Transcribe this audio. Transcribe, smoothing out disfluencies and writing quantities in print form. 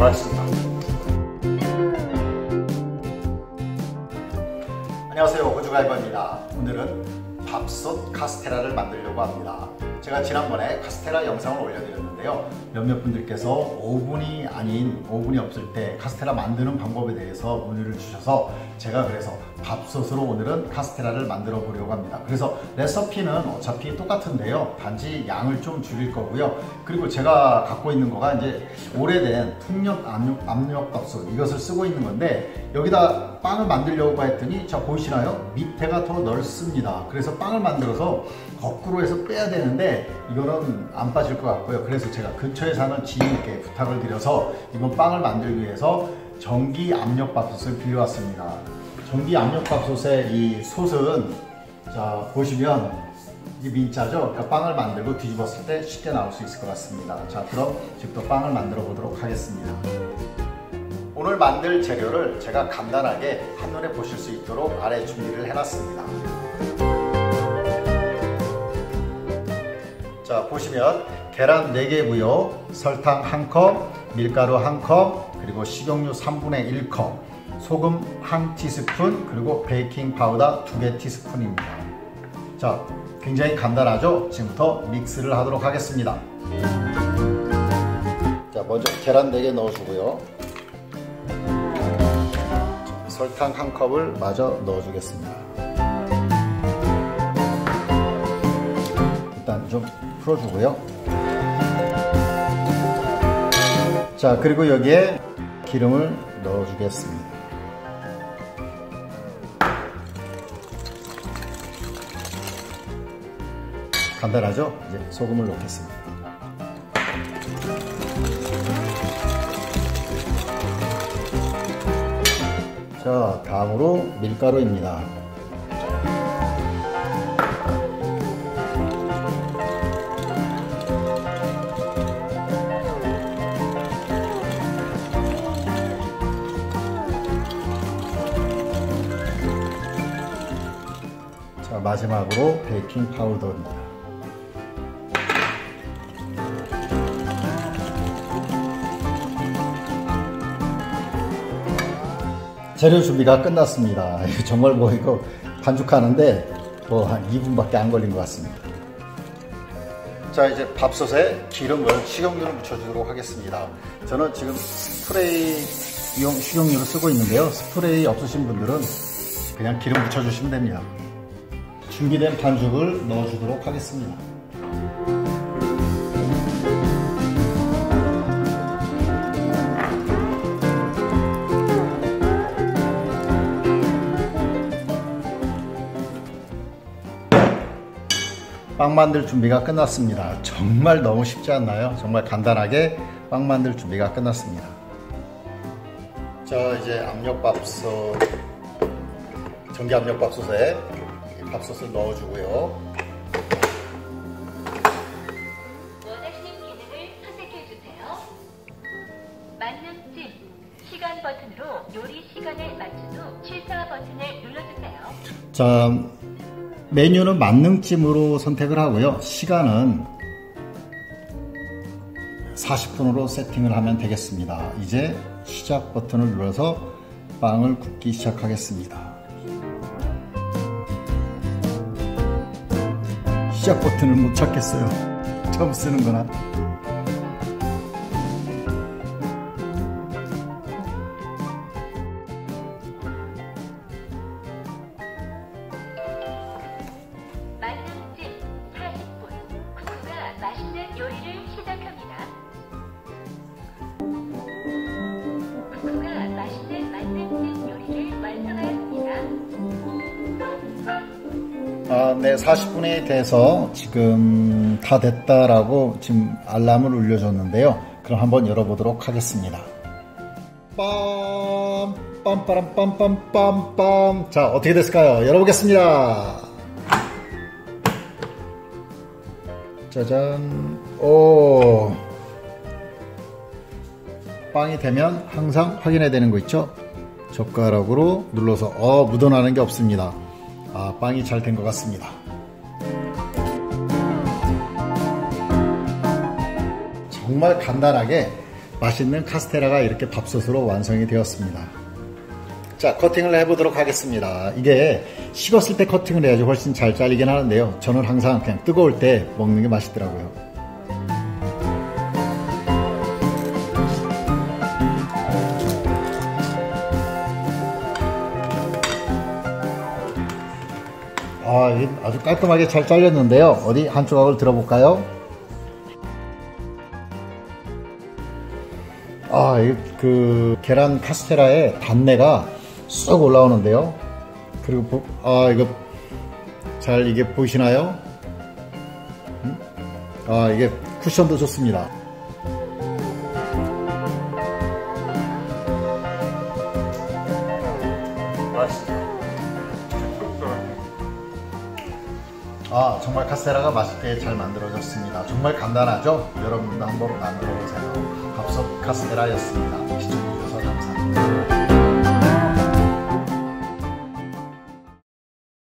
하겠습니다. 안녕하세요, 호주갈버입니다. 오늘은 밥솥 카스테라를 만들려고 합니다. 제가 지난번에 카스테라 영상을 올려드렸는데요, 몇몇 분들께서 오븐이 없을 때 카스테라 만드는 방법에 대해서 문의를 주셔서 제가 그래서 밥솥으로 오늘은 카스테라를 만들어 보려고 합니다. 그래서 레시피는 어차피 똑같은데요, 단지 양을 좀 줄일 거고요. 그리고 제가 갖고 있는 거가 이제 오래된 풍력 압력밥솥, 이것을 쓰고 있는 건데, 여기다 빵을 만들려고 했더니 자 보이시나요? 밑에가 더 넓습니다. 그래서 빵을 만들어서 거꾸로 해서 빼야 되는데 이거는 안 빠질 것 같고요. 그래서 제가 근처에 사는 지인께 부탁을 드려서 이번 빵을 만들기 위해서 전기 압력밥솥을 빌려왔습니다. 전기 압력밥솥의 이 솥은 자 보시면 이 민자죠. 그러니까 빵을 만들고 뒤집었을 때 쉽게 나올 수 있을 것 같습니다. 자, 그럼 지금부터 빵을 만들어 보도록 하겠습니다. 오늘 만들 재료를 제가 간단하게 한눈에 보실 수 있도록 아래 준비를 해놨습니다. 자, 보시면 계란 4개고요, 설탕 1컵, 밀가루 1컵, 그리고 식용유 3분의 1컵, 소금 1티스푼, 그리고 베이킹 파우더 2개 티스푼입니다. 자, 굉장히 간단하죠? 지금부터 믹스를 하도록 하겠습니다. 자, 먼저 계란 4개 넣어주고요. 설탕 1컵을 마저 넣어주겠습니다. 일단 좀 풀어주고요. 자, 그리고 여기에 기름을 넣어주겠습니다. 간단하죠? 이제 소금을 넣겠습니다. 자, 다음으로 밀가루입니다. 자, 마지막으로 베이킹 파우더입니다. 재료 준비가 끝났습니다. 정말 이거 반죽하는데 한 2분밖에 안 걸린 것 같습니다. 자, 이제 밥솥에 기름을, 식용유를 묻혀주도록 하겠습니다. 저는 지금 스프레이용 식용유를 쓰고 있는데요, 스프레이 없으신 분들은 그냥 기름 묻혀주시면 됩니다. 준비된 반죽을 넣어주도록 하겠습니다. 빵 만들 준비가 끝났습니다. 정말 너무 쉽지 않나요? 정말 간단하게 빵 만들 준비가 끝났습니다. 자, 이제 압력밥솥, 전기 압력밥솥에 밥솥을 넣어주고요. 원하시는 기능을 선택해주세요. 만능찜, 시간 버튼으로 요리 시간을 맞춘 후 취사 버튼을 눌러주세요. 자, 메뉴는 만능찜으로 선택을 하고요, 시간은 40분으로 세팅을 하면 되겠습니다. 이제 시작 버튼을 눌러서 빵을 굽기 시작하겠습니다. 시작 버튼을 못 찾겠어요. 처음 쓰는 거나. 만능찜 40분, 쿠쿠가 맛있는 요리를 시작합니다. 쿠쿠가 맛있는 만능찜 요리를 완성하였습니다. 네, 40분이 돼서 지금 다 됐다라고 지금 알람을 울려줬는데요. 그럼 한번 열어보도록 하겠습니다. 빰빰빠람빰빰빰빰. 자, 어떻게 됐을까요? 열어보겠습니다. 짜잔. 오, 빵이 되면 항상 확인해야 되는 거 있죠? 젓가락으로 눌러서 묻어나는 게 없습니다. 빵이 잘 된 것 같습니다. 정말 간단하게 맛있는 카스테라가 이렇게 밥솥으로 완성이 되었습니다. 자, 커팅을 해보도록 하겠습니다. 이게 식었을 때 커팅을 해야지 훨씬 잘 잘리긴 하는데요. 저는 항상 그냥 뜨거울 때 먹는 게 맛있더라고요. 이게 아주 깔끔하게 잘 잘렸는데요. 어디 한 조각을 들어볼까요? 그 계란 카스테라의 단내가 쑥 올라오는데요. 그리고 이거 잘 이게 보이시나요? 이게 쿠션도 좋습니다. 정말 카스테라가 맛있게 잘 만들어졌습니다. 정말 간단하죠? 여러분도 한번 만들어 보세요. 밥솥 카스테라였습니다. 시청해주셔서